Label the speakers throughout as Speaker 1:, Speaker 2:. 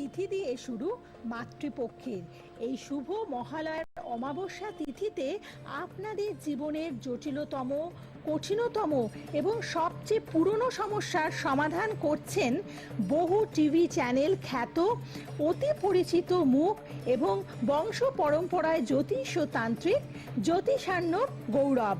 Speaker 1: তিথি দিয়ে শুরু মাতৃপক্ষের এই শুভ মহালয়ার অমাবস্যা তিথিতে আপনাদের জীবনের জটিলতম, কঠিনতম এবং সবচেয়ে পুরনো সমস্যার সমাধান করছেন বহু টিভি চ্যানেল খ্যাত, অতি পরিচিত মুখ এবং বংশ পরম্পরায় জ্যোতিষতান্ত্রিক জ্যোতিষার্ণব গৌরব।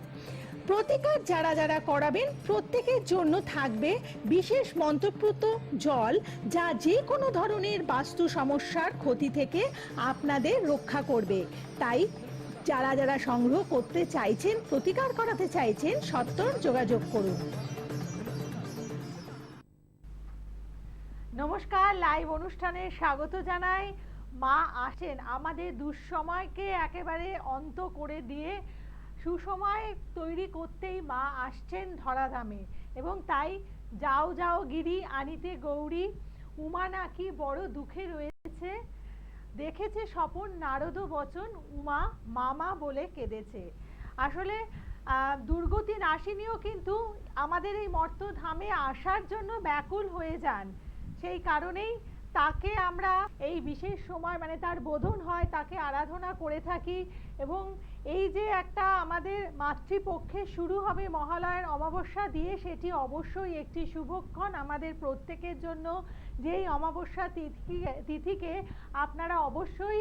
Speaker 1: প্রতিকার যারা যারা করাবেন প্রত্যেকের জন্য থাকবে বিশেষ মন্ত্রপ্রুত জল, যা যে কোনো ধরনের বাস্তু সমস্যার ক্ষতি থেকে আপনাদের রক্ষা করবে। তাই যারা যারা সংগ্রহ করতে চাইছেন, প্রতিকার করাতে চাইছেন, সত্বর যোগাযোগ করুন। নমস্কার, লাইভ অনুষ্ঠানে স্বাগত জানাই। মা আসেন আমাদের দুঃসময়কে একেবারে অন্ত করে দিয়ে সুসময় তৈরি করতেই মা আসছেন ধরাধামে। এবং তাই যাও যাও গিরি আনিতে গৌরী, উমা নাকি বড় দুঃখে রয়েছে, দেখেছে স্বপন নারদ বচন, উমা মামা বলে কেঁদেছে। আসলে দুর্গতি নাশিনীও কিন্তু আমাদের এই মর্তধামে আসার জন্য ব্যাকুল হয়ে যান। সেই কারণেই তাকে আমরা এই বিশেষ সময় মানে তার বোধন হয় তাকে আরাধনা করে থাকি। এবং এই যে একটা আমাদের মাতৃপক্ষে শুরু হবে মহালয়ার অমাবস্যা দিয়ে, সেটি অবশ্যই একটি শুভক্ষণ আমাদের প্রত্যেকের জন্য। যেই অমাবস্যা তিথিকে আপনারা অবশ্যই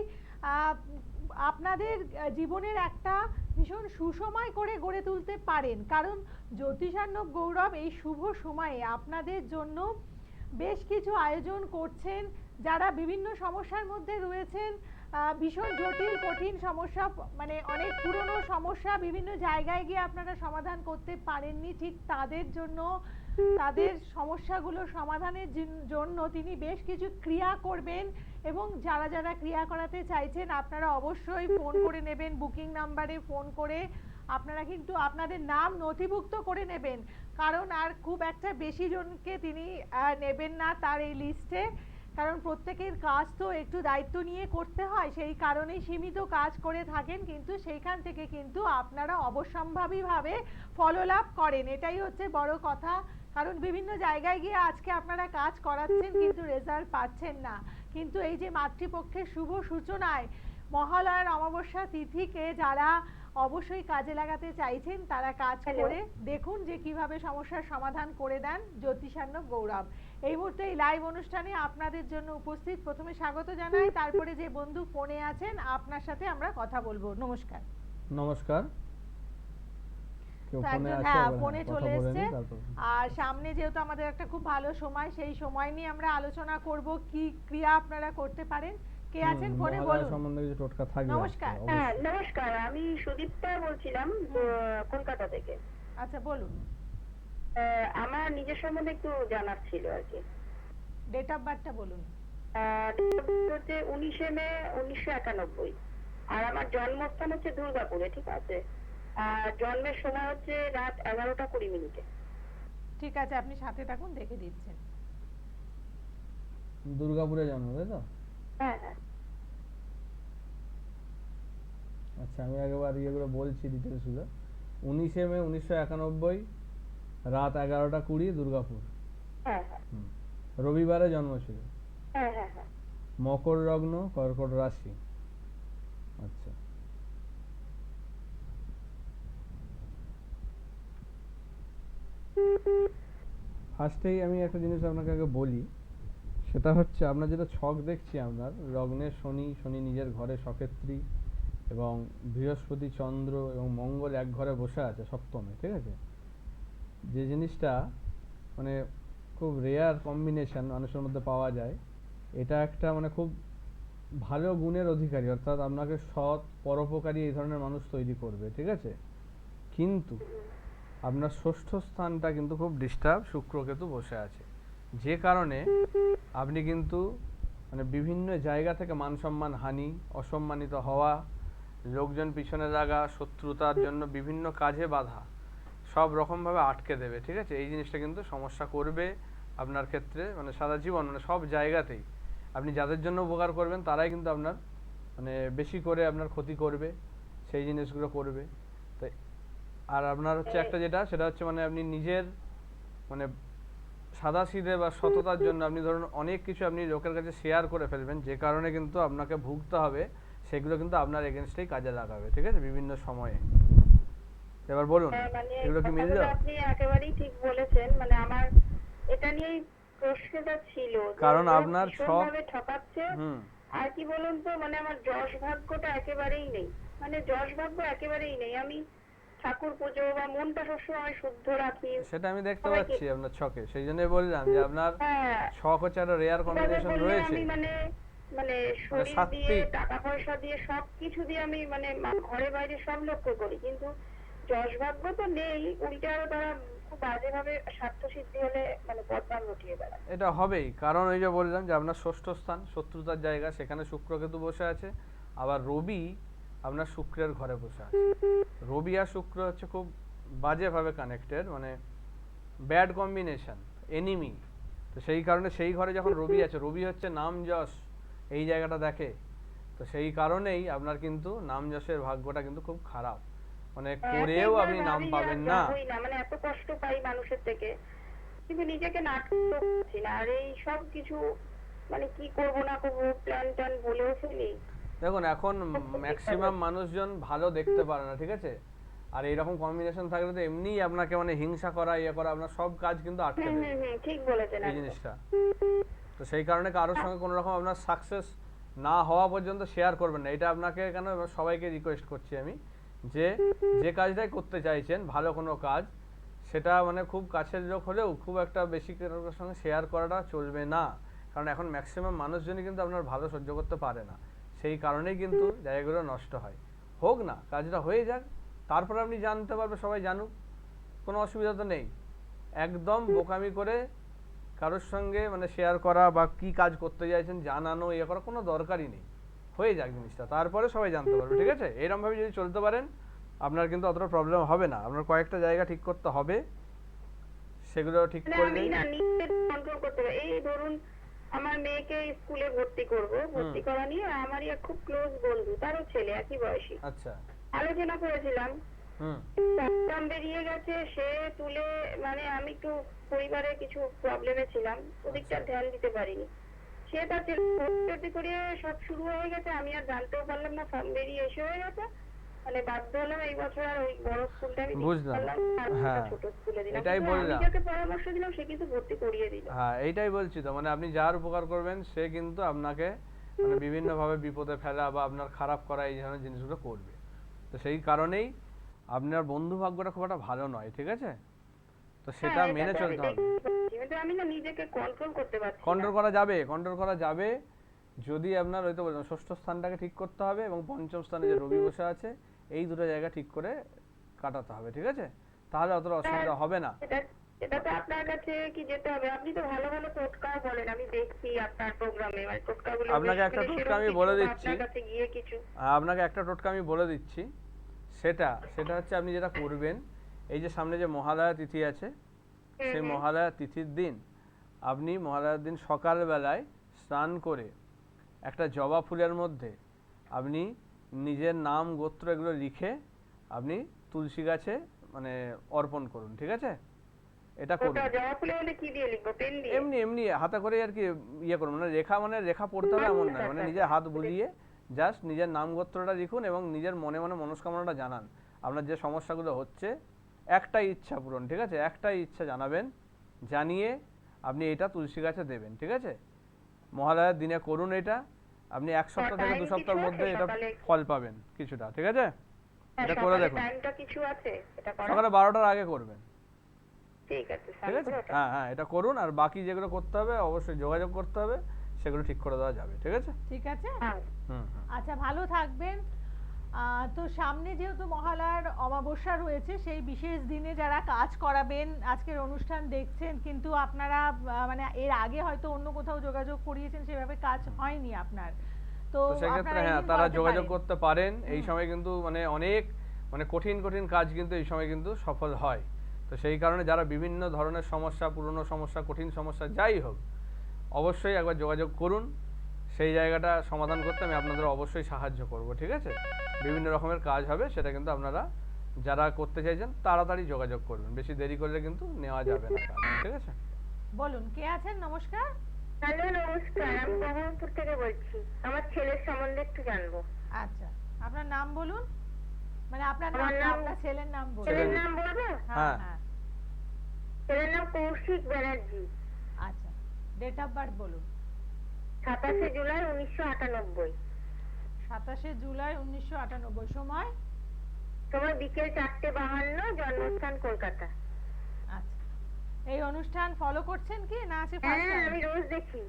Speaker 1: আপনাদের জীবনের একটা ভীষণ সুসময় করে গড়ে তুলতে পারেন, কারণ জ্যোতিষার্ণব গৌরব এই শুভ সময়ে আপনাদের জন্য বেশ কিছু আয়োজন করছেন। যারা বিভিন্ন সমস্যার মধ্যে রয়েছেন, ভীষণ জটিল কঠিন সমস্যা, মানে অনেক পুরনো সমস্যা বিভিন্ন জায়গায় গিয়ে আপনারা সমাধান করতে পারেননি, ঠিক তাদের জন্য, তাদের সমস্যাগুলো সমাধানের জন্য তিনি বেশ কিছু ক্রিয়া করবেন। এবং যারা যারা ক্রিয়া করাতে চাইছেন আপনারা অবশ্যই ফোন করে নেবেন, বুকিং নাম্বারে ফোন করে আপনারা কিন্তু আপনাদের নাম নথিভুক্ত করে নেবেন, কারণ আর খুব একটা বেশি জনকে তিনি নেবেন না তার এই লিস্টে, কারণ প্রত্যেকের কাজ তো একটু দায়িত্ব নিয়ে করতে হয়, সেই কারণেই সীমিত কাজ করে থাকেন, কিন্তু সেইখান থেকে কিন্তু আপনারা অবশ্যম্ভাবীভাবে ফললাভ করেন, এটাই হচ্ছে বড় কথা। কারণ বিভিন্ন জায়গায় গিয়ে আজকে আপনারা কাজ করাচ্ছেন কিন্তু রেজাল্ট পাচ্ছেন না, কিন্তু এই যে মাতৃপক্ষের শুভ সূচনায় মহালয়ার অমাবস্যা তিথিকে যারা অবশ্যই কাজে লাগাতে চাইছেন তারা কাজ করে দেখুন যে কিভাবে সমস্যার সমাধান করে দেন জ্যোতিষার্ণব গৌরব। এই মুহূর্তে এই লাইভ অনুষ্ঠানে আপনাদের জন্য উপস্থিত, প্রথমে স্বাগত জানাই, তারপরে যে বন্ধু ফোনে আছেন আপনার সাথে আমরা কথা বলবো। নমস্কার।
Speaker 2: নমস্কার।
Speaker 1: ফোনে চলে এসছে। আর সামনে যেহেতু আমাদের একটা খুব ভালো সময়, সেই সময় নিয়ে আমরা আলোচনা করব কি ক্রিয়া আপনারা করতে পারেন। কে আছেন ফোনে বলুন।
Speaker 2: সম্বন্ধে কিছু টোটকা থাকবে।
Speaker 1: নমস্কার।
Speaker 3: হ্যাঁ নমস্কার, আমি সুদীপ্তা বলছিলাম কলকাতা থেকে।
Speaker 1: আচ্ছা বলুন।
Speaker 3: আমার নিজের সম্বন্ধে একটু জানার ছিল আর কি।
Speaker 1: ডেট অফ বার্থটা বলুন।
Speaker 3: হচ্ছে 19 মে 1991, আর আমার জন্মস্থান হচ্ছে দুর্গাপুরে, ঠিক আছে। আর জন্মের সময় হচ্ছে রাত 11:20।
Speaker 1: ঠিক আছে, আপনি সাথে থাকুন, দেখে দিচ্ছেন।
Speaker 2: দুর্গাপুরে জন্ম, তাই তো?
Speaker 3: হ্যাঁ হ্যাঁ।
Speaker 2: আচ্ছা, আমি একবার ইয়েগুলো বলছি ডিটেলস গুলো। 19 মে 1991, রাত 11:20, দুর্গাপুর।
Speaker 3: হ্যাঁ হ্যাঁ।
Speaker 2: রবিবারে জন্ম ছিল।
Speaker 3: হ্যাঁ হ্যাঁ হ্যাঁ।
Speaker 2: মকর লগ্ন, কর্কট রাশি। আচ্ছা, ফার্স্টেই আমি একটা জিনিস আপনাকে আগে বলি, সেটা হচ্ছে আপনার যেটা ছক দেখছি, আপনার লগ্নে শনি, শনি নিজের ঘরে সক্ষেত্রী, এবং বৃহস্পতি, চন্দ্র এবং মঙ্গল এক ঘরে বসে আছে সপ্তমে, ঠিক আছে। যে জিনিসটা মানে খুব রেয়ার কম্বিনেশন মানুষের মধ্যে পাওয়া যায়, এটা একটা মানে খুব ভালো গুণের অধিকারী, অর্থাৎ আপনাকে সৎ পরোপকারী এই ধরনের মানুষ তৈরি করবে, ঠিক আছে। কিন্তু আপনার ষষ্ঠ স্থানটা কিন্তু খুব ডিস্টার্ব, শুক্রকেতু বসে আছে, যে কারণে আপনি কিন্তু মানে বিভিন্ন জায়গা থেকে মান সম্মান হানি, অসম্মানিত হওয়া, লোকজন পিছনে লাগা, শত্রুতার জন্য বিভিন্ন কাজে বাধা, সব রকমভাবে আটকে দেবে, ঠিক আছে। এই জিনিসটা কিন্তু সমস্যা করবে আপনার ক্ষেত্রে, মানে সারা জীবন, মানে সব জায়গাতেই আপনি যাদের জন্য উপকার করবেন তারাই কিন্তু আপনার মানে বেশি করে আপনার ক্ষতি করবে, সেই জিনিসগুলো করবে। তাই আর আপনার হচ্ছে একটা যেটা, সেটা হচ্ছে মানে আপনি নিজের মানে সাদাসিধে বা সততার জন্য আপনি ধরুন অনেক কিছু আপনি লোকের কাছে শেয়ার করে ফেলবেন, যে কারণে কিন্তু আপনাকে ভুগতে হবে, সেগুলো কিন্তু আপনার এগেনস্টেই কাজে লাগাবে, ঠিক আছে, বিভিন্ন সময়ে। এবার বলুন,
Speaker 3: হ্যাঁ, মানে
Speaker 2: এগুলো কি মিলল?
Speaker 3: কথাগুলো আপনি একেবারেই ঠিক বলেছেন। মানে আমার এটা নিয়েই প্রশ্নটা ছিল যে
Speaker 2: কারণ
Speaker 3: লোক
Speaker 2: আপনার
Speaker 3: ভীষণভাবে ঠকাচ্ছে।
Speaker 2: হুম
Speaker 3: আর কি বলুন তো, মানে আমার যশ ভাগ্যটা একেবারেই নেই, মানে যশ ভাগ্য একেবারেই নেই। আমি ঠাকুর পুজো বা মনটা সবসময় শুদ্ধ রাখি।
Speaker 2: সেটা আমি দেখতে
Speaker 3: সবাইকে-
Speaker 2: পাচ্ছি আপনার ছকে, সেই জন্যই বললাম যে আপনার
Speaker 3: হ্যাঁ,
Speaker 2: ছক হচ্ছে একটা রেয়ার
Speaker 3: এভাবে
Speaker 2: কম্বিনেশন
Speaker 3: বললে
Speaker 2: রয়েছে।
Speaker 3: আমি মানে মানে শরীর দিয়ে,
Speaker 2: সাত্ত্বিক।
Speaker 3: টাকা পয়সা দিয়ে, সবকিছু দিয়ে আমি মানে ঘরে বাইরে সব লক্ষ্য করি, কিন্তু যশ ভাগ্য তো নেই। উল্টে আরো তারা খুব বাজেভাবে স্বার্থ সিদ্ধি হলে মানে বদনাম ঘটিয়ে বেড়ায়।
Speaker 2: এটা হবেই, কারণ ওই যে বললাম যে আপনার ষষ্ঠ স্থান শত্রুতার জায়গা, সেখানে শুক্র কেতু বসে আছে, আবার রবি আপনার শুক্রের ঘরে বসে আছে। রবি আর শুক্র হচ্ছে খুব বাজেভাবে কানেক্টেড, মানে ব্যাড কম্বিনেশন, এনিমি। তো সেই কারণে সেই ঘরে যখন রবি আছে, রবি হচ্ছে নাম যশ, এই জায়গাটা দেখে। তো সেই কারণেই আপনার কিন্তু নাম যশের ভাগ্যটা কিন্তু খুব খারাপ, মানে করেও আপনি নাম পাবেন না।
Speaker 3: যাবোই না, মানে এত কষ্ট পাই মানুষের থেকে, কিন্তু নিজেকে নাটক করছি না। আর এই সব কিছু মানে কি করব না করবো প্ল্যান ট্যান বলেও ফেলি।
Speaker 2: দেখুন, এখন ম্যাক্সিমাম মানুষজন ভালো দেখতে পারে না, ঠিক আছে, আর এইরকম কম্বিনেশন থাকলে তো এমনিই আপনাকে মানে হিংসা করা, ইয়ে করা, আপনার সব কাজ কিন্তু আটকে
Speaker 3: হুম
Speaker 2: দেবে
Speaker 3: হুম হুম, ঠিক বলেছেন
Speaker 2: এই
Speaker 3: একদম।
Speaker 2: জিনিসটা। তো সেই কারণে কারোর সঙ্গে কোনো রকম আপনার সাকসেস না হওয়া পর্যন্ত শেয়ার করবেন না, এটা আপনাকে কেন সবাইকে রিকোয়েস্ট করছি আমি, যে যে কাজটাই করতে চাইছেন ভালো কোনো কাজ, সেটা মানে খুব কাছের লোক হলেও খুব একটা বেশি কারোর সঙ্গে শেয়ার করাটা চলবে না, কারণ এখন ম্যাক্সিমাম মানুষজনই কিন্তু আপনার ভালো সহ্য করতে পারে না, সেই কারণেই কিন্তু জায়গাগুলো নষ্ট হয়। হোক না, কাজটা হয়ে যাক, তারপর আপনি জানতে পারবে, সবাই জানুক, কোনো অসুবিধা তো নেই। একদম বোকামি করে কারোর সঙ্গে মানে শেয়ার করা বা কি কাজ করতে চাইছেন জানানো, ইয়ে করা কোনো দরকারই নেই, হয়ে যাক জিনিসটা, তারপরে সবাই জানতে পারবে, ঠিক আছে। এরকম ভাবে যদি চলতে পারেন আপনার কিন্তু অতটা প্রবলেম হবে না। আপনার কয়েকটা জায়গা ঠিক করতে হবে, সেগুলো ঠিক
Speaker 3: মানে
Speaker 2: করলে
Speaker 3: আমি না নিজে কন্ট্রোল করতে পারি। এই ধরুন আমার মেয়েকে স্কুলে ভর্তি করব, ভর্তি করা নিয়ে আমারই এক খুব ক্লোজ বন্ধু, তারও ছেলে একই বয়সী,
Speaker 2: আচ্ছা।
Speaker 3: আলোচনা করেছিলাম।
Speaker 2: হুম
Speaker 3: দাম বেরিয়ে গেছে, সে তুলে, মানে আমি একটু পরিবারে কিছু প্রবলেমে ছিলাম, ওদিকটা ধ্যান দিতে পারিনি। সে তার ভর্তি করে সব শুরু হয়ে গেছে, আমি আর জানতেও পারলাম না, ফর্ম বেরিয়ে এসে হয়ে গেছে। মানে বাধ্য হলাম এই বছর আর ওই বড় স্কুলটা আমি দিতে
Speaker 2: বুঝলাম।
Speaker 3: পারলাম না, আর
Speaker 2: হ্যাঁ,
Speaker 3: ছোট স্কুলে দিলাম।
Speaker 2: এটাই
Speaker 3: কিন্তু আমি
Speaker 2: বললাম।
Speaker 3: যাকে পরামর্শ দিলাম সে কিন্তু ভর্তি করিয়ে দিল।
Speaker 2: হ্যাঁ, এইটাই বলছি তো, মানে আপনি যার উপকার করবেন সে কিন্তু আপনাকে মানে বিভিন্নভাবে বিপদে ফেলা বা আপনার খারাপ করা এই ধরনের জিনিসগুলো করবে। তো সেই কারণেই আপনার বন্ধু ভাগ্যটা খুব একটা ভালো নয়, ঠিক আছে, তো সেটা
Speaker 3: হ্যাঁ,
Speaker 2: মেনে
Speaker 3: এটা তো আমি
Speaker 2: চলতে হবে।
Speaker 3: দেখতে পাচ্ছি, কিন্তু আমি না নিজেকে কন্ট্রোল করতে পারছি না।
Speaker 2: কন্ট্রোল করা যাবে, কন্ট্রোল করা যাবে, যদি আপনার ওই তো বললাম ষষ্ঠ স্থানটাকে ঠিক করতে হবে, এবং পঞ্চম স্থানে যে রবি বসে আছে এই দুটো জায়গা ঠিক করে কাটাতে হবে, ঠিক আছে, তাহলে অতটা অসুবিধা হবে না।
Speaker 3: এটা তো আপনার কাছে কি যেতে হবে? আপনি তো ভালো ভালো টোটকা বলেন, আমি দেখছি আপনার প্রোগ্রামে, মানে টোটকাগুলো
Speaker 2: আপনাকে একটা টোটকা আমি বলে দিচ্ছি,
Speaker 3: আপনার কাছে গিয়ে কিছু।
Speaker 2: আপনাকে একটা টোটকা আমি বলে দিচ্ছি, সেটা সেটা হচ্ছে আপনি যেটা করবেন, এই যে সামনে যে মহালয়া তিথি আছে, সেই মহালয়া তিথির দিন আপনি মহালয়ার দিন সকালবেলায় স্নান করে একটা জবা ফুলের মধ্যে আপনি নিজের নাম গোত্র এগুলো লিখে আপনি তুলসী গাছে মানে অর্পণ করুন, ঠিক আছে, এটা করুন।
Speaker 3: ওটা জবা ফুলে হলে কি দিয়ে লিখবো? পেন দিয়ে?
Speaker 2: এমনি এমনি হাতে করে আর কি ইয়ে করুন, মানে রেখা, মানে রেখা পড়তে হবে এমন নয়, মানে নিজের হাত বুলিয়ে জাস্ট নিজের নাম গোত্রটা লিখুন এবং নিজের মনে মনে মনস্কামনাটা জানান। আপনার যে সমস্যাগুলো হচ্ছে একটাই ইচ্ছা পূরণ, ঠিক আছে, একটাই ইচ্ছা জানাবেন, জানিয়ে আপনি এটা তুলসী গাছে দেবেন, ঠিক আছে, মহালয়ার দিনে করুন এটা, আপনি 1 সপ্তাহ থেকে 2 সপ্তাহের মধ্যে এটা ফল পাবেন কিছুটা, ঠিক আছে, এটা করে দেখুন।
Speaker 3: টাইমটা কিছু আছে এটা করার?
Speaker 2: সকালে 12টার আগে করবেন,
Speaker 3: ঠিক আছে,
Speaker 2: ঠিক আছে, হ্যাঁ হ্যাঁ, এটা করুন, আর বাকি যেগুলো করতে হবে অবশ্যই যোগাযোগ করতে হবে, সেগুলো ঠিক করে দেওয়া যাবে, ঠিক আছে।
Speaker 1: ঠিক আছে।
Speaker 3: হ্যাঁ।
Speaker 2: হুম হুম।
Speaker 1: আচ্ছা, ভালো থাকবেন। তো সামনে যেহেতু মহালয়ার অমাবস্যা রয়েছে, সেই বিশেষ দিনে যারা কাজ করাবেন আজকের অনুষ্ঠান দেখছেন, কিন্তু আপনারা মানে এর আগে হয়তো অন্য কোথাও যোগাযোগ করিয়েছেন, সেভাবে কাজ হয়নি আপনার, তো
Speaker 2: তো সেক্ষেত্রে
Speaker 1: আপনারা
Speaker 2: হ্যাঁ,
Speaker 1: এদিন
Speaker 2: তারা
Speaker 1: করাতে
Speaker 2: যোগাযোগ
Speaker 1: পারেন।
Speaker 2: করতে পারেন। এই সময় কিন্তু মানে অনেক মানে কঠিন কঠিন কাজ কিন্তু এই সময় কিন্তু সফল হয়। তো সেই কারণে যারা বিভিন্ন ধরনের সমস্যা, পুরনো সমস্যা, কঠিন সমস্যা যাই হোক, অবশ্যই একবার যোগাযোগ করুন, সেই জায়গাটা সমাধান করতে আমি আপনাদের অবশ্যই সাহায্য করব, ঠিক আছে। বিভিন্ন রকমের কাজ হবে, সেটা কিন্তু আপনারা যারা করতে চাইছেন তাড়াতাড়ি যোগাযোগ করবেন, বেশি দেরি করলে কিন্তু নেওয়া যাবে না কাজ, ঠিক আছে।
Speaker 1: বলুন কে আছেন? নমস্কার।
Speaker 3: হ্যালো, নমস্কার। আমি বহরমপুর থেকে বলছি। আমার ছেলের সম্বন্ধে একটু জানবো।
Speaker 1: আচ্ছা, আপনার নাম বলুন, মানে আপনার নাম
Speaker 3: আমার
Speaker 1: না,
Speaker 3: নাম,
Speaker 1: আপনার ছেলের নাম বলুন।
Speaker 3: ছেলের নাম বলবো?
Speaker 1: হ্যাঁ
Speaker 2: হ্যাঁ।
Speaker 1: হ্যাঁ।
Speaker 3: ছেলের নাম কৌশিক ব্যানার্জি।
Speaker 1: আচ্ছা, ডেট অফ বার্থ বলুন।
Speaker 3: 27শে জুলাই 1998।
Speaker 1: 27শে জুলাই 1998। সময়?
Speaker 3: সময় বিকেল 4:52, জন্মস্থান কলকাতা।
Speaker 1: আচ্ছা, এই অনুষ্ঠান ফলো করছেন কি না আছে ফার্স্ট
Speaker 3: হ্যাঁ,
Speaker 1: টাইম?
Speaker 3: আমি রোজ দেখি।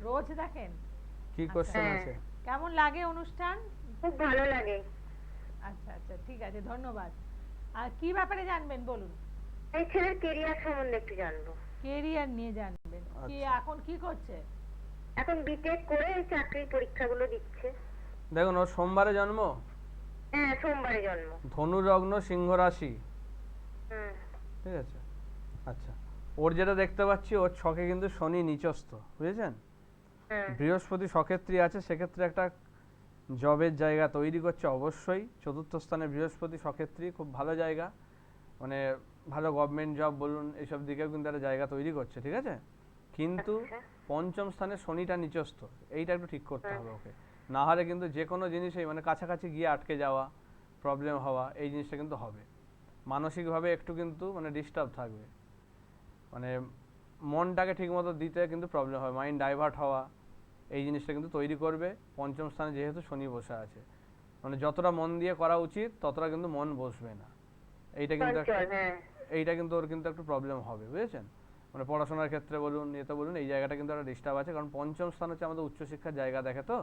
Speaker 1: রোজ দেখেন?
Speaker 2: কি
Speaker 1: আচ্ছা।
Speaker 2: কোশ্চেন
Speaker 3: হ্যাঁ।
Speaker 2: আছে?
Speaker 1: কেমন লাগে অনুষ্ঠান?
Speaker 3: খুব ভালো লাগে।
Speaker 1: আচ্ছা আচ্ছা, ঠিক আছে, ধন্যবাদ। আর কি ব্যাপারে জানবেন বলুন?
Speaker 3: এই ছেলের কেরিয়ার সম্বন্ধে একটু জানবো।
Speaker 1: কেরিয়ার নিয়ে জানবেন। কি
Speaker 2: আচ্ছা।
Speaker 1: এখন কি করছে?
Speaker 3: এখন বিটেক করে চাকরির পরীক্ষাগুলো দিচ্ছে।
Speaker 2: দেখুন, ওর সোমবারে জন্ম,
Speaker 3: হ্যাঁ, সোমবারে জন্ম।
Speaker 2: ধনু লগ্ন, সিংহ রাশি,
Speaker 3: হুম।
Speaker 2: ঠিক আছে। আচ্ছা, ওর যেটা দেখতে পাচ্ছি, ওর ছকে কিন্তু শনি নিচস্থ, বুঝেছেন?
Speaker 3: হ্যাঁ।
Speaker 2: বৃহস্পতি সক্ষেত্রী আছে, সেক্ষেত্রে একটা জবের জায়গা তৈরি করছে অবশ্যই। চতুর্থ স্থানে বৃহস্পতি সক্ষেত্রী, খুব ভালো জায়গা, মানে ভালো গভর্নমেন্ট জব বলুন, এইসব দিকেও কিন্তু একটা জায়গা তৈরি করছে, ঠিক আছে। কিন্তু
Speaker 3: আচ্ছা।
Speaker 2: পঞ্চম স্থানে শনিটা নিচস্থ, এইটা একটু ঠিক করতে
Speaker 3: হ্যাঁ।
Speaker 2: হবে ওকে। না হলে কিন্তু যে কোনো জিনিসেই মানে কাছাকাছি গিয়ে আটকে যাওয়া, প্রবলেম হওয়া, এই জিনিসটা কিন্তু হবে। মানসিকভাবে একটু কিন্তু মানে ডিস্টার্ব থাকবে, মানে মনটাকে ঠিকমতো দিতে কিন্তু প্রবলেম হয়, মাইন্ড ডাইভার্ট হওয়া, এই জিনিসটা কিন্তু তৈরি করবে। পঞ্চম স্থানে যেহেতু শনি বসে আছে, মানে যতটা মন দিয়ে করা উচিত ততটা কিন্তু মন বসবে না, এইটা কিন্তু একটা,
Speaker 3: চঞ্চল, হ্যাঁ।
Speaker 2: এইটা কিন্তু ওর কিন্তু একটু প্রবলেম হবে, বুঝেছেন? মানে পড়াশোনার ক্ষেত্রে বলুন, এতে বলুন, এই জায়গাটা কিন্তু একটা ডিস্টার্ব আছে, কারণ পঞ্চম স্থান হচ্ছে আমাদের উচ্চশিক্ষার জায়গা দেখে, তো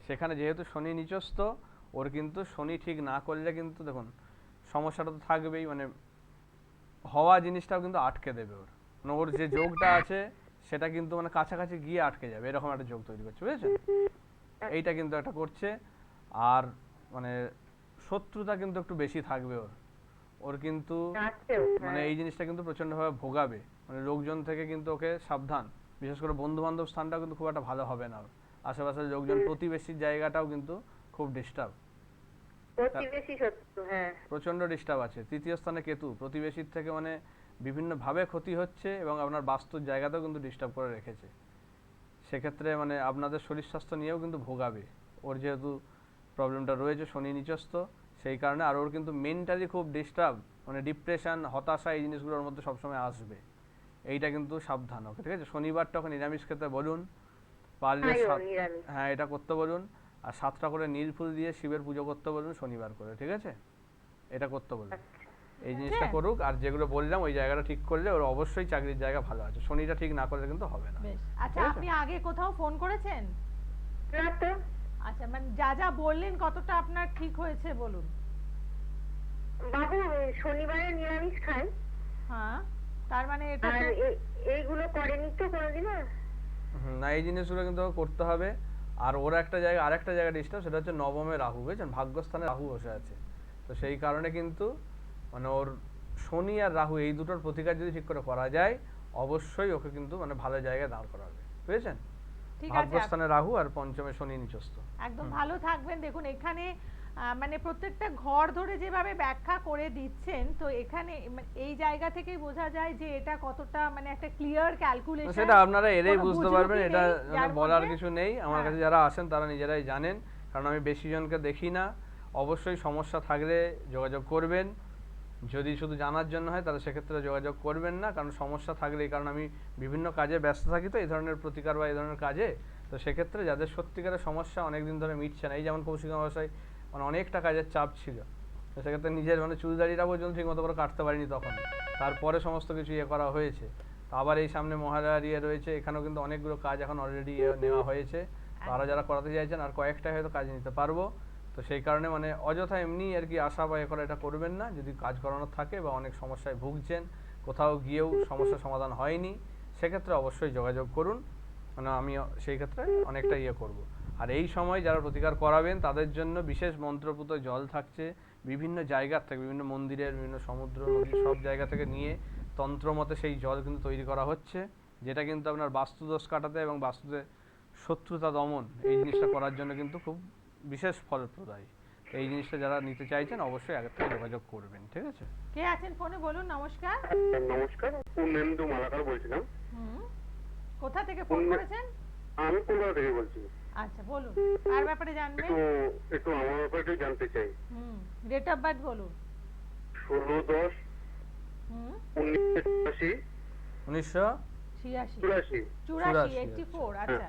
Speaker 2: সেখানে যেহেতু শনি নিচস্থ, ওর কিন্তু শনি ঠিক না করলে কিন্তু দেখুন সমস্যাটা তো থাকবেই, মানে হওয়া জিনিসটাও কিন্তু আটকে দেবে ওর, মানে ওর যে যোগটা আছে সেটা কিন্তু মানে কাছাকাছি গিয়ে আটকে যাবে, এরকম একটা যোগ তৈরি করছে, বুঝেছেন? এইটা কিন্তু একটা করছে। আর মানে শত্রুতা কিন্তু একটু বেশি থাকবে ওর, ওর কিন্তু
Speaker 3: আছেও,
Speaker 2: মানে
Speaker 3: হ্যাঁ।
Speaker 2: এই জিনিসটা কিন্তু প্রচণ্ডভাবে ভোগাবে, মানে লোকজন থেকে কিন্তু ওকে সাবধান, বিশেষ করে বন্ধু বান্ধব স্থানটাও কিন্তু খুব একটা ভালো হবে না ওর, আশেপাশের লোকজন, প্রতিবেশীর জায়গাটাও কিন্তু খুব ডিস্টার্ব,
Speaker 3: প্রতিবেশী শত্রু, হ্যাঁ।
Speaker 2: প্রচণ্ড ডিস্টার্ব আছে। তৃতীয় স্থানে কেতু, প্রতিবেশীর থেকে মানে বিভিন্নভাবে ক্ষতি হচ্ছে, এবং আপনার বাস্তুর জায়গাতেও কিন্তু ডিস্টার্ব করে রেখেছে, সেক্ষেত্রে মানে আপনাদের শরীর স্বাস্থ্য নিয়েও কিন্তু ভোগাবে ওর, যেহেতু প্রবলেমটা রয়েছে শনি নিচস্থ, সেই কারণে। আর ওর কিন্তু মেন্টালি খুব ডিস্টার্ব, মানে ডিপ্রেশন, হতাশা, এই জিনিসগুলোর মধ্যে সবসময় আসবে, এইটা কিন্তু সাবধান ওকে, ঠিক আছে। শনিবারটা ওকে নিরামিষ খেতে বলুন, পারলে
Speaker 3: নিরামিষ।
Speaker 2: হ্যাঁ এটা করতে বলুন, আর 7টা করে নীল ফুল দিয়ে শিবের পুজো করতে বলুন শনিবার করে, ঠিক আছে, এটা করতে বলুন। এই জিনিসটা করুক, আর যেগুলো বললাম ওই জায়গাটা ঠিক করলে ওর অবশ্যই চাকরির জায়গা ভালো আছে, শনিটা ঠিক না করলে কিন্তু হবে না।
Speaker 1: বেশ। আচ্ছা,
Speaker 2: ঠিক আছে?
Speaker 1: আপনি আগে কোথাও ফোন করেছেন?
Speaker 3: না তো।
Speaker 1: আচ্ছা, মানে যা যা বললেন কতটা আপনার ঠিক হয়েছে বলুন।
Speaker 3: বাবু শনিবারে নিরামিষ খায়,
Speaker 1: হ্যাঁ, তার মানে এটা
Speaker 3: আর
Speaker 1: তো
Speaker 3: এইগুলো করেনি তো কোনোদিনও।
Speaker 2: না, এই জিনিসগুলো কিন্তু ওকে করতে হবে। আর ওর একটা জায়গা, আরেকটা জায়গা ডিস্টার্ব, সেটা হচ্ছে নবমে রাহু, বুঝেছেন, ভাগ্যস্থানে রাহু বসে আছে, তো সেই কারণে কিন্তু মানে ওর শনি আর রাহু এই দুটোর প্রতিকার যদি ঠিক করে করা যায়, অবশ্যই ওকে কিন্তু মানে ভালো জায়গায় দাঁড় করাবে, বুঝেছেন?
Speaker 1: ঠিক আছে।
Speaker 2: ভাগ্যস্থানে রাহু আর পঞ্চমে শনি নিচস্থ।
Speaker 1: একদম ভালো থাকবেন। দেখুন এখানে মানে প্রত্যেকটা ঘর ধরে যেভাবে ব্যাখ্যা করে দিচ্ছেন, তো এখানে এই জায়গা থেকেই বোঝা যায় যে এটা কতটা মানে একটা ক্লিয়ার ক্যালকুলেশন।
Speaker 2: সেটা আপনারা এলেই বুঝতে পারবেন, এটা মানে বলার কিছু নেই, আমার কাছে যারা আসেন তারা নিজেরাই জানেন, কারণ আমি বেশি জনকে দেখি না। অবশ্যই সমস্যা থাকলে যোগাযোগ করবেন, যদি শুধু জানার জন্য হয় তাহলে সেক্ষেত্রে যোগাযোগ করবেন না, কারণ সমস্যা থাকলে, কারণ আমি বিভিন্ন কাজে ব্যস্ত থাকি, তো এই ধরনের প্রতিকার বা এই ধরনের কাজে, তো সেক্ষেত্রে যাদের সত্যিকারের সমস্যা অনেকদিন ধরে মিটছে না, এই যেমন কৌশিক মহাশয়, মানে অনেকটা কাজের চাপ ছিল, তো সেক্ষেত্রে নিজের মানে চুলদাড়িটা পর্যন্ত ঠিক মতো করে কাটতে পারিনি তখন, তারপরে সমস্ত কিছু ইয়ে করা হয়েছে। তো আবার এই সামনে মহালয়ার ইয়ে রয়েছে, এখানেও কিন্তু অনেকগুলো কাজ এখন অলরেডি নেওয়া হয়েছে, তো আরও যারা করাতে চাইছেন আর কয়েকটা হয়তো কাজ নিতে পারবো, তো সেই কারণে মানে অযথা এমনি আর কি আশা বা এ করে এটা করবেন না। যদি কাজ করানোর থাকে বা অনেক সমস্যায় ভুগছেন, কোথাও গিয়েও সমস্যার সমাধান হয়নি, সেক্ষেত্রে অবশ্যই যোগাযোগ করুন, মানে আমি সেই ক্ষেত্রে অনেকটা ইয়ে করব। আর এই সময় যারা প্রতিকার করাবেন তাদের জন্য বিশেষ মন্ত্রপুত জল থাকছে বিভিন্ন জায়গার থেকে, বিভিন্ন মন্দিরের, বিভিন্ন সমুদ্র, নদী, সব জায়গা থেকে নিয়ে তন্ত্রমতে সেই জল কিন্তু তৈরি করা হচ্ছে, যেটা কিন্তু আপনার বাস্তুদোষ কাটাতে এবং বাস্তুতে শত্রুতা দমন, এই জিনিসটা করার জন্য কিন্তু খুব বিশেষ ফলপ্রদায়ী। এই জিনিসটা যারা নিতে চাইছেন অবশ্যই আগের থেকে যোগাযোগ করবেন, ঠিক আছে।
Speaker 1: কে আছেন ফোনে বলুন? নমস্কার।
Speaker 4: নমস্কার, পূর্ণেন্দু মালাকার বলছিলাম।
Speaker 1: কোথা থেকে ফোন করেছেন?
Speaker 4: আমি কলকাতা থেকে বলছি।
Speaker 1: আচ্ছা বলুন, কার ব্যাপারে জানবেন?
Speaker 4: একটু আমার ব্যাপারে জানতে চাই।
Speaker 1: ডেট অফ বার্থ বলুন।
Speaker 4: 16/10/1986।
Speaker 2: 1986।
Speaker 1: 84 84 আচ্ছা।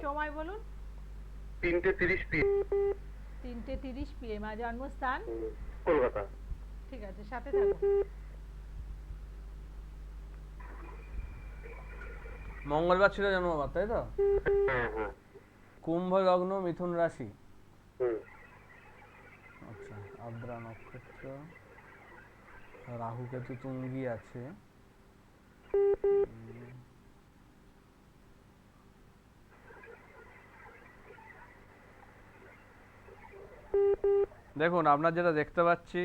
Speaker 1: সময় বলুন।
Speaker 4: 3:30 PM।
Speaker 1: 3:30 PM। আর জন্মস্থান?
Speaker 4: কলকাতা।
Speaker 1: ঠিক আছে, সাথে থাকুন।
Speaker 2: মঙ্গলবার ছিল জন্মবার, তাই তো?
Speaker 4: হ্যাঁ হ্যাঁ।
Speaker 2: কুম্ভ লগ্ন, মিথুন রাশি।
Speaker 4: হুম।
Speaker 2: আচ্ছা, আদ্রা নক্ষত্র, রাহু কেতু তুঙ্গি আছে। দেখুন, আপনার যেটা দেখতে পাচ্ছি,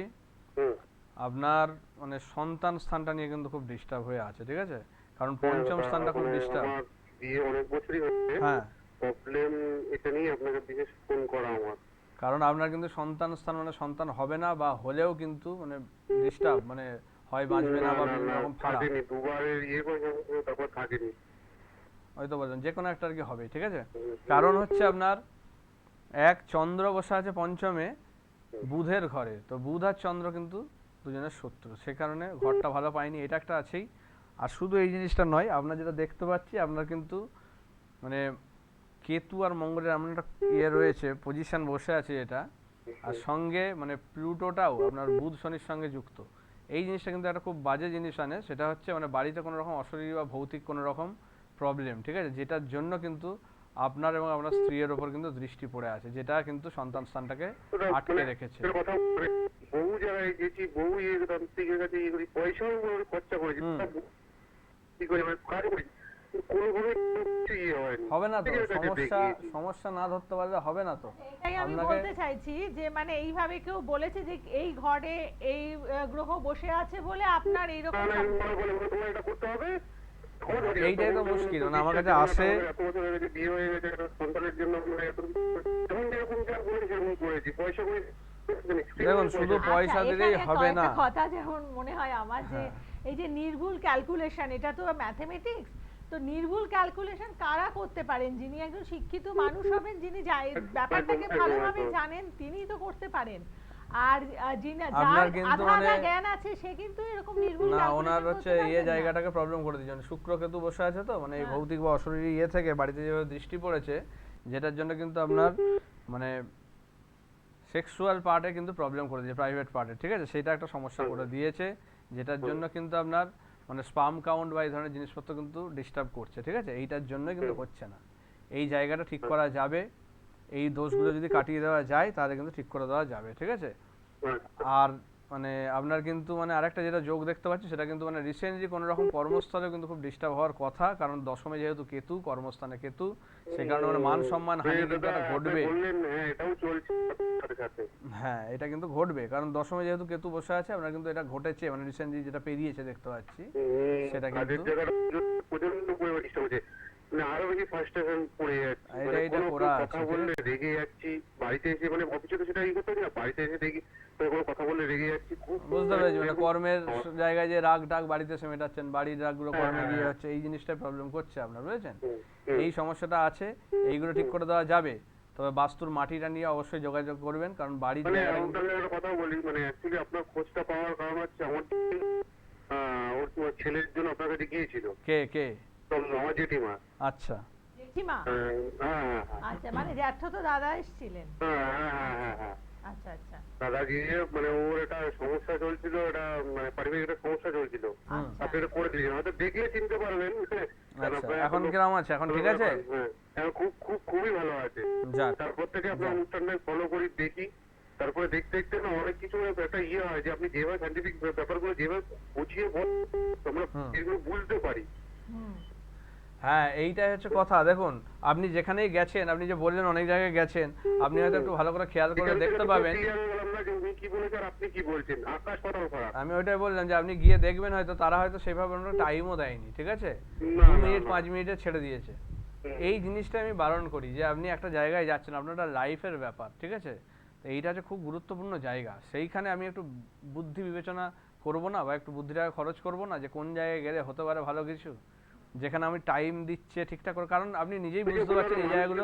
Speaker 2: আপনার মানে সন্তান স্থানটা নিয়ে কিন্তু খুব ডিস্টার্ব হয়ে আছে, ঠিক আছে? কারণ পঞ্চম স্থানটা খুব ডিস্টার্ব।
Speaker 4: বিয়ে অনেক বছরই হচ্ছে।
Speaker 2: হ্যাঁ,
Speaker 4: প্রবলেম এটা নিয়ে আপনাকে বিশেষ ফোন করা আমার।
Speaker 2: কারণ আপনার কিন্তু সন্তান স্থান মানে সন্তান হবে না, বা হলেও কিন্তু মানে ডিস্টার্ব, মানে হয় বাঁচবে না বা বিভিন্ন রকম ফাড়া।
Speaker 4: থাকেনি, দুবারের ইয়ে করে তারপর থাকেনি।
Speaker 2: হয়তো বলছেন যে কোনো একটা আর কি হবে, ঠিক আছে? কারণ হচ্ছে আপনার এক চন্দ্র বসে আছে পঞ্চমে বুধের ঘরে, তো বুধ আর চন্দ্র কিন্তু দুজনের শত্রু, সে কারণে ঘরটা ভালো পায়নি, এটা একটা আছেই। আর শুধু এই জিনিসটা নয়, আপনার যেটা দেখতে পাচ্ছি, আপনার কিন্তু মানে কেতু আর মঙ্গলের এমন একটা ইয়ে রয়েছে, পজিশন বসে আছে এটা, আর সঙ্গে মানে প্লুটোটাও আপনার বুধ শনির সঙ্গে যুক্ত। এই জিনিসটা কিন্তু একটা খুব বাজে জিনিস আনে, সেটা হচ্ছে মানে বাড়িতে কোনো রকম অশরীরী বা ভৌতিক কোনো রকম প্রবলেম, ঠিক আছে? যেটার জন্য কিন্তু আপনার এবং আপনার স্ত্রীর ওপর কিন্তু দৃষ্টি পড়ে আছে, যেটা কিন্তু সন্তান স্থানটাকে আটকে রেখেছে।
Speaker 4: বহু জায়গায় গেছি, বহু তান্ত্রিকের কাছে পয়সাও খরচা করেছি, কি করে কাজ করেছি,
Speaker 2: হবে না তো, সমস্যা না ধরতে পারলে হবে না তো।
Speaker 1: এটাই আমি বলতে চাইছি যে মানে এইভাবে কেউ বলেছে যে এই ঘরে এই গ্রহ বসে আছে বলে আপনার এইরকম
Speaker 4: এটা করতে হবে।
Speaker 2: এইটাই তো মুশকিল, মানে আমার কাছে আসে
Speaker 4: বিয়ে হয়ে গেছে সন্তানের জন্য,
Speaker 2: দেখুন শুধু পয়সা দিলেই হবে না।
Speaker 1: কথা যেমন মনে হয় আমার যে এই যে নির্ভুল ক্যালকুলেশন, এটা তো ম্যাথমেটিক্স, তো নির্ভুল ক্যালকুলেশন কারা করতে পারেন? যিনি একজন শিক্ষিত মানুষ হবেন, যিনি ব্যাপারটাকে ভালোভাবে জানেন, তিনিই তো করতে পারেন। আর যিনি যার আধা জ্ঞান আছে সে কিন্তু এরকম নির্ভুল
Speaker 2: না, ওনার হচ্ছে এই জায়গাটাকে প্রবলেম করে দিয়েছেন। শুক্র কেতু বসে আছে তো, মানে এই ভৌতিক বা অশরীরী ইয়ে থেকে বাড়িতে যেভাবে দৃষ্টি পড়েছে, যেটার জন্য কিন্তু আপনার মানে সেক্সুয়াল পার্টে কিন্তু প্রবলেম করে দিয়েছে, প্রাইভেট পার্টে, ঠিক আছে? সেটা একটা সমস্যা করে দিয়েছে, যেটার জন্য কিন্তু আপনার মানে স্পাম কাউন্ট বা এই ধরনের জিনিসপত্র কিন্তু ডিস্টার্ব করছে, ঠিক আছে? এইটার জন্যই কিন্তু হচ্ছে না। এই জায়গাটা ঠিক করা যাবে, এই দোষগুলো যদি কাটিয়ে দেওয়া যায় তাহলে কিন্তু ঠিক করে দেওয়া যাবে, ঠিক আছে? আর মানে আপনার কিন্তু মানে আরেকটা যেটা যোগ দেখতে পাচ্ছি, সেটা কিন্তু মানে রিসেন্টলি কোনো রকম কর্মস্থলে কিন্তু খুব ডিস্টার্ব হওয়ার কথা, কারণ দশমে যেহেতু কেতু, কর্মস্থানে কেতু, সেই কারণে মানে মান সম্মান হানি কিন্তু একটা ঘটবে। হ্যাঁ, এটা কিন্তু ঘটবে, কারণ দশমে যেহেতু কেতু বসে আছে, আপনার কিন্তু এটা ঘটেছে, মানে রিসেন্টলি যেটা পেরিয়েছে দেখতে পাচ্ছি, সেটা কিন্তু
Speaker 4: আরো বেশি ফ্রাস্ট্রেশন পড়ে যাচ্ছি,
Speaker 2: এটা করা আছে,
Speaker 4: কথা বললে রেগে যাচ্ছি, বাড়িতে এসে মানে অফিসে তো সেটা ই করতে না, বাড়িতে এসে দেখি কোনো কথা বললে রেগে যাচ্ছি।
Speaker 2: বুঝতে পেরেছি, মানে কর্মের জায়গায় যে রাগ ডাক বাড়িতে এসে মেটাচ্ছেন, বাড়ির রাগগুলো কর্মে গিয়ে হচ্ছে, এই জিনিসটাই প্রবলেম করছে আপনার, বুঝেছেন? এই সমস্যাটা আছে, এইগুলো ঠিক করে দেওয়া যাবে, তবে বাস্তুর মাটিটা নিয়ে অবশ্যই যোগাযোগ করবেন, কারণ বাড়ির
Speaker 4: একটা কথা বলি, মানে অ্যাকচুয়ালি আপনার খোঁজটা পাওয়ার কারণ হচ্ছে আমার ওর ছেলের জন্য আপনার কাছে গিয়েছিল।
Speaker 2: কে কে?
Speaker 4: আমার জেঠিমা।
Speaker 2: আচ্ছা,
Speaker 1: জেঠিমা, আচ্ছা, মানে জ্যাঠা তো দাদা এসেছিলেন। আচ্ছা আচ্ছা,
Speaker 4: দাদা গিয়ে মানে ওর একটা সমস্যা চলছিল, এটা মানে পারিবারিক একটা সমস্যা চলছিল, আপনি এটা করে দিয়েছেন, হয়তো দেখলে চিনতে পারবেন।
Speaker 2: এখন কিরকম আছে? এখন ঠিক আছে?
Speaker 4: খুবই ভালো আছে। তারপর থেকে আপনার অনুষ্ঠানটা ফলো করি, দেখি, তারপরে দেখতে দেখতে না অনেক কিছু একটা ইয়ে হয় যে আপনি যেভাবে সাইন্টিফিক ব্যাপারগুলো যেভাবে বুঝিয়ে আমরা এগুলো বুঝতে পারি।
Speaker 2: হ্যাঁ, এইটাই হচ্ছে কথা। দেখুন, আপনি যেখানেই গেছেন, আপনি যে বললেন অনেক জায়গায় গেছেন, আপনি হয়তো একটু ভালো করে খেয়াল করে দেখতে পাবেন। আমি ওইটাই বললাম যে আপনি গিয়ে দেখবেন, হয়তো তারা হয়তো সেভাবে টাইমও দেয়নি, ঠিক আছে? 2 মিনিট 5 মিনিটে ছেড়ে দিয়েছে। এই জিনিসটা আমি বারণ করি যে আপনি একটা জায়গায় যাচ্ছেন, আপনার একটা লাইফের ব্যাপার, ঠিক আছে? তো এইটা হচ্ছে খুব গুরুত্বপূর্ণ জায়গা, সেইখানে আমি একটু বুদ্ধি বিবেচনা করব না, বা একটু বুদ্ধিটা খরচ করব না, যে কোন জায়গায় গেলে হতে পারে ভালো কিছু? যেখানে আমি টাইম দিচ্ছে ঠিকঠাক করে, কারণ আপনি নিজেই বুঝতে পারছেন এই জায়গাগুলো।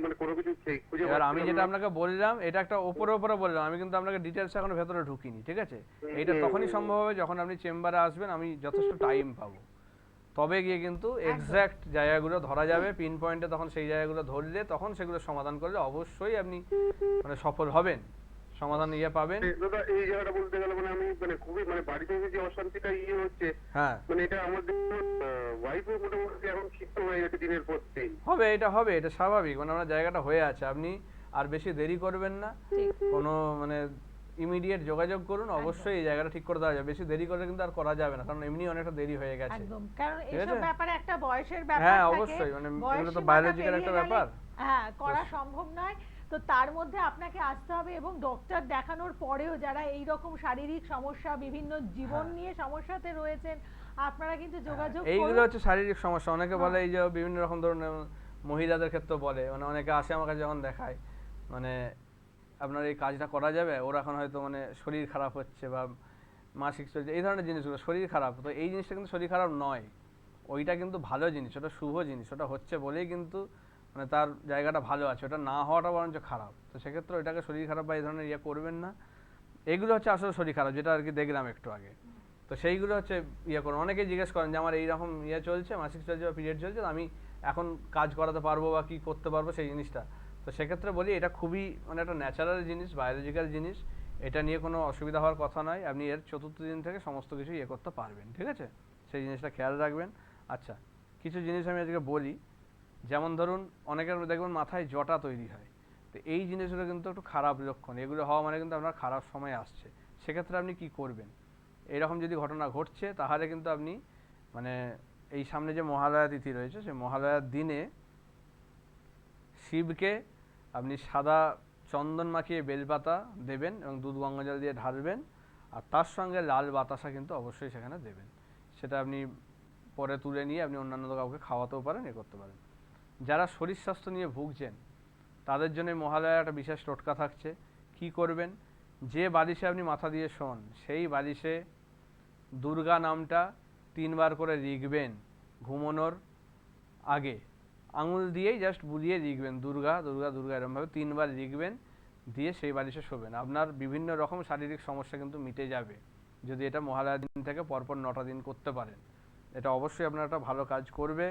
Speaker 4: মানে কোনো কিছু খুঁজে
Speaker 2: এবার আমি
Speaker 4: পাচ্ছিলাম
Speaker 2: যেটা
Speaker 4: না।
Speaker 2: আপনাকে বললাম এটা একটা ওপরে ওপরে বললাম, আমি কিন্তু আপনাকে ডিটেলস এখনো ভেতরে ঢুকিনি, ঠিক আছে? এইটা তখনই সম্ভব হবে যখন আপনি চেম্বারে আসবেন, আমি যথেষ্ট টাইম পাবো, তবে গিয়ে কিন্তু এক্স্যাক্ট জায়গাগুলো ধরা যাবে, পিন পয়েন্টে তখন সেই জায়গাগুলো ধরলে তখন সেগুলো সমাধান করলে অবশ্যই আপনি মানে সফল হবেন, সমাধান পাবেন।
Speaker 4: দাদা এই জায়গাটা বলতে গেলে মানে আমি মানে খুবই মানে বাড়িতে যে অশান্তিটা হচ্ছে,
Speaker 2: হ্যাঁ
Speaker 4: মানে এটা আমাদের ওয়াইফও মোটামুটি এখন ক্ষিপ্ত হয়ে গেছে দিনের পর দিন।
Speaker 2: হবে, এটা হবে, এটা স্বাভাবিক, মানে আপনার জায়গাটা হয়ে আছে, আপনি আর বেশি দেরি করবেন না,
Speaker 1: ঠিক।
Speaker 2: কোনো মানে ইমিডিয়েট যোগাযোগ করুন, অবশ্যই এই জায়গাটা ঠিক করে দেওয়া যাবে। বেশি দেরি করলে কিন্তু আর করা যাবে না, কারণ এমনি অনেকটা দেরি হয়ে গেছে।
Speaker 1: একদম, কারণ
Speaker 2: ঠিক
Speaker 1: এইসব
Speaker 2: আছে?
Speaker 1: ব্যাপারে একটা বয়সের ব্যাপার
Speaker 2: হ্যাঁ
Speaker 1: থাকে,
Speaker 2: অবশ্যই, মানে
Speaker 1: বয়স
Speaker 2: এগুলো তো
Speaker 1: সীমাটা
Speaker 2: বায়োলজিক্যাল
Speaker 1: পেরিয়ে
Speaker 2: একটা
Speaker 1: গেলে
Speaker 2: ব্যাপার।
Speaker 1: হ্যাঁ করা সম্ভব নয়। তো তার মধ্যে আপনাকে আসতে হবে, এবং ডক্টর দেখানোর পরেও যারা এই রকম শারীরিক সমস্যা, বিভিন্ন জীবন
Speaker 2: হ্যাঁ।
Speaker 1: নিয়ে সমস্যাতে রয়েছেন, আপনারা কিন্তু যোগাযোগ
Speaker 2: এইগুলো
Speaker 1: করুন।
Speaker 2: হচ্ছে শারীরিক সমস্যা। অনেকে
Speaker 1: হ্যাঁ।
Speaker 2: বলে এই যে বিভিন্ন রকম ধরনের, মহিলাদের ক্ষেত্রে বলে, মানে অনেকে আসে আমার কাছে যখন দেখায়, মানে আপনার এই কাজটা করা যাবে, ওর এখন হয়তো মানে শরীর খারাপ হচ্ছে বা মাসিক চলছে, এই ধরনের জিনিসগুলো, শরীর খারাপ, তো এই জিনিসটা কিন্তু শরীর খারাপ নয়, ওইটা কিন্তু ভালো জিনিস, ওটা শুভ জিনিস, ওটা হচ্ছে বলেই কিন্তু মানে তার জায়গাটা ভালো আছে, ওটা না হওয়াটা বরঞ্চ খারাপ। তো সেক্ষেত্রে ওইটাকে শরীর খারাপ বা এই ধরনের করবেন না। এইগুলো হচ্ছে আসলে শরীর খারাপ, যেটা আর কি দেখলাম একটু আগে। তো সেইগুলো হচ্ছে করুন। অনেকেই জিজ্ঞেস করেন যে আমার এইরকম চলছে, মাসিক চলছে বা পিরিয়ড চলছে, তো আমি এখন কাজ করাতে পারবো বা কি করতে পারবো সেই জিনিসটা। তো সেক্ষেত্রে বলি এটা খুবই মানে একটা ন্যাচারাল জিনিস, বায়োলজিক্যাল জিনিস, এটা নিয়ে কোনো অসুবিধা হওয়ার কথা নয়। আপনি এর 4র্থ দিন থেকে সমস্ত কিছু করতে পারবেন, ঠিক আছে? সেই জিনিসটা খেয়াল রাখবেন। আচ্ছা, কিছু জিনিস আমি আজকে বলি, যেমন ধরুন অনেকের দেখবেন মাথায় জটা তৈরি হয়, তো এই জিনিসগুলো কিন্তু একটু খারাপ লক্ষণ, এগুলো হওয়া মানে কিন্তু আপনার খারাপ সময় আসছে। সেক্ষেত্রে আপনি কি করবেন? এরকম যদি ঘটনা ঘটছে তাহলে কিন্তু আপনি মানে এই সামনে যে মহালয়া তিথি রয়েছে, সেই মহালয়ার দিনে শিবকে আপনি সাদা চন্দন মাখিয়ে বেলপাতা দেবেন এবং দুধ গঙ্গা জল দিয়ে ঢালবেন, আর তার সঙ্গে লাল বাতাসা কিন্তু অবশ্যই সেখানে দেবেন। সেটা আপনি পরে তুলে নিয়ে আপনি অন্যান্য কাউকে খাওয়াতেও পারেন, করতে পারেন। যারা শরীর স্বাস্থ্য নিয়ে ভুগছেন তাদের জন্য মহালয়ার একটা বিশেষ টোটকা থাকছে। কি করবেন? যে বালিশে আপনি মাথা দিয়ে শোন, সেই বালিশে দুর্গা নামটা 3 বার করে লিখবেন ঘুমানোর আগে, আঙুল দিয়েই জাস্ট বুলিয়ে লিখবেন দুর্গা দুর্গা দুর্গা, এরকমভাবে 3 বার লিখবেন, দিয়ে সেই বালিশে শোবেন। আপনার বিভিন্ন রকম শারীরিক সমস্যা কিন্তু মিটে যাবে যদি এটা মহালয়ার দিন থেকে পরপর 9টা দিন করতে পারেন। এটা অবশ্যই আপনার একটা ভালো কাজ করবে।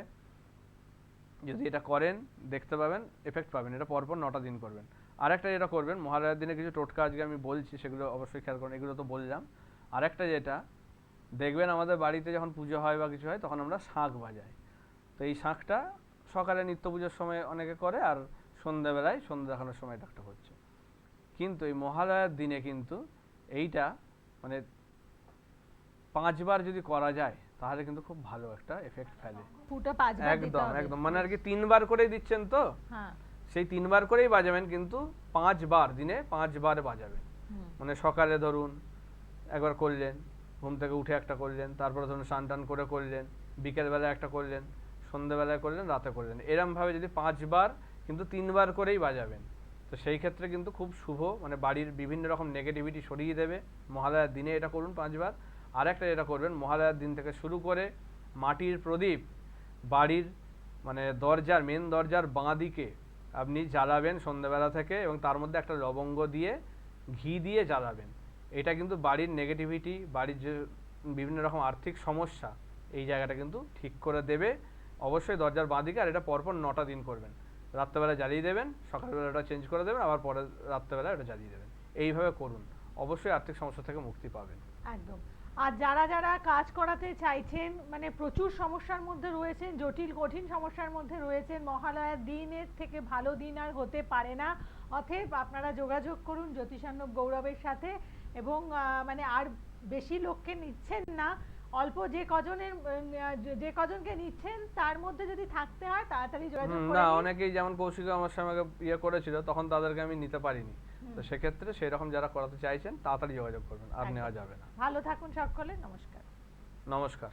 Speaker 2: যদি এটা করেন দেখতে পাবেন, এফেক্ট পাবেন। এটা পরপর 9টা দিন করবেন। আরেকটা যেটা করবেন, মহালয়ার দিনে কিছু টোটকা আজকে আমি বলছি, সেগুলো অবশ্যই খেয়াল করুন। এগুলো তো বললাম। আরেকটা যেটা দেখবেন, আমাদের বাড়িতে যখন পুজো হয় বা কিছু হয় তখন আমরা শাঁখ বাজাই। তো এই শাঁখটা সকালে নিত্য পুজোর সময় অনেকে করে, আর সন্ধ্যাবেলায় সন্ধ্যা দেখানোর সময় একটা হচ্ছে। কিন্তু এই মহালয়ার দিনে কিন্তু এইটা মানে 5 বার যদি করা যায় তাহলে কিন্তু খুব ভালো একটা এফেক্ট ফেলে।
Speaker 1: ফুটা 5 বার দিতে
Speaker 2: একদম
Speaker 1: হবে।
Speaker 2: একদম, মানে আর কি 3 বার করেই দিচ্ছেন তো,
Speaker 1: হ্যাঁ।
Speaker 2: সেই 3 বার করেই বাজাবেন, কিন্তু 5 বার, দিনে 5 বার বাজাবেন। মানে সকালে ধরুন একবার করলেন, ঘুম থেকে উঠে একটা করলেন, তারপরে ধরুন স্নান টান করে করলেন, বিকেলবেলা একটা করলেন, সন্ধ্যেবেলায় করলেন, রাতে করলেন, এরমভাবে যদি 5 বার, কিন্তু 3 বার করেই বাজাবেন, তো সেই ক্ষেত্রে কিন্তু খুব শুভ, মানে বাড়ির বিভিন্ন রকম নেগেটিভিটি সরিয়ে দেবে। মহালয়ার দিনে এটা করুন 5 বার। আরেকটা যেটা করবেন, মহালয়ার দিন থেকে শুরু করে মাটির প্রদীপ বাড়ির মানে দরজার, মেন দরজার বাঁ দিকে আপনি জ্বালাবেন সন্ধ্যাবেলা থেকে, এবং তার মধ্যে একটা লবঙ্গ দিয়ে ঘি দিয়ে জ্বালাবেন। এটা কিন্তু বাড়ির নেগেটিভিটি, বাড়ির যে বিভিন্ন রকম আর্থিক সমস্যা, এই জায়গাটা কিন্তু ঠিক করে দেবে। অবশ্যই দরজার বাঁ দিকে, আর এটা পরপর 9টা দিন করবেন। রাত্রেবেলা জ্বালিয়ে দেবেন, সকালবেলা ওটা চেঞ্জ করে দেবেন, আবার পরে রাত্রেবেলা ওটা জ্বালিয়ে দেবেন। এইভাবে করুন, অবশ্যই আর্থিক সমস্যা থেকে মুক্তি পাবেন।
Speaker 1: একদম। আর যারা যারা কাজ করাতে চাইছেন, মানে প্রচুর সমস্যার মধ্যে রয়েছেন, জটিল কঠিন সমস্যার মধ্যে রয়েছেন, মহালয়ার দিনের থেকে ভালো দিন আর হতে পারে না। অতএব আপনারা যোগাযোগ করুন জ্যোতিষার্ণব গৌরবের সাথে, এবং মানে আর বেশি লোককে নিচ্ছেন না, অল্প যে কজনকে নিচ্ছেন তার মধ্যে যদি থাকতে হয় তাড়াতাড়ি যোগাযোগ করে
Speaker 2: না,
Speaker 1: নিন।
Speaker 2: অনেকেই যেমন কৌশিক আমার সঙ্গে করেছিল, তখন তাদেরকে আমি নিতে পারিনি। তো সেক্ষেত্রে সেই রকম যারা করাতে চাইছেন তাড়াতাড়ি যোগাযোগ করবেন, আর নেওয়া যাবে না।
Speaker 1: ভালো থাকুন সকলে, নমস্কার।
Speaker 2: নমস্কার।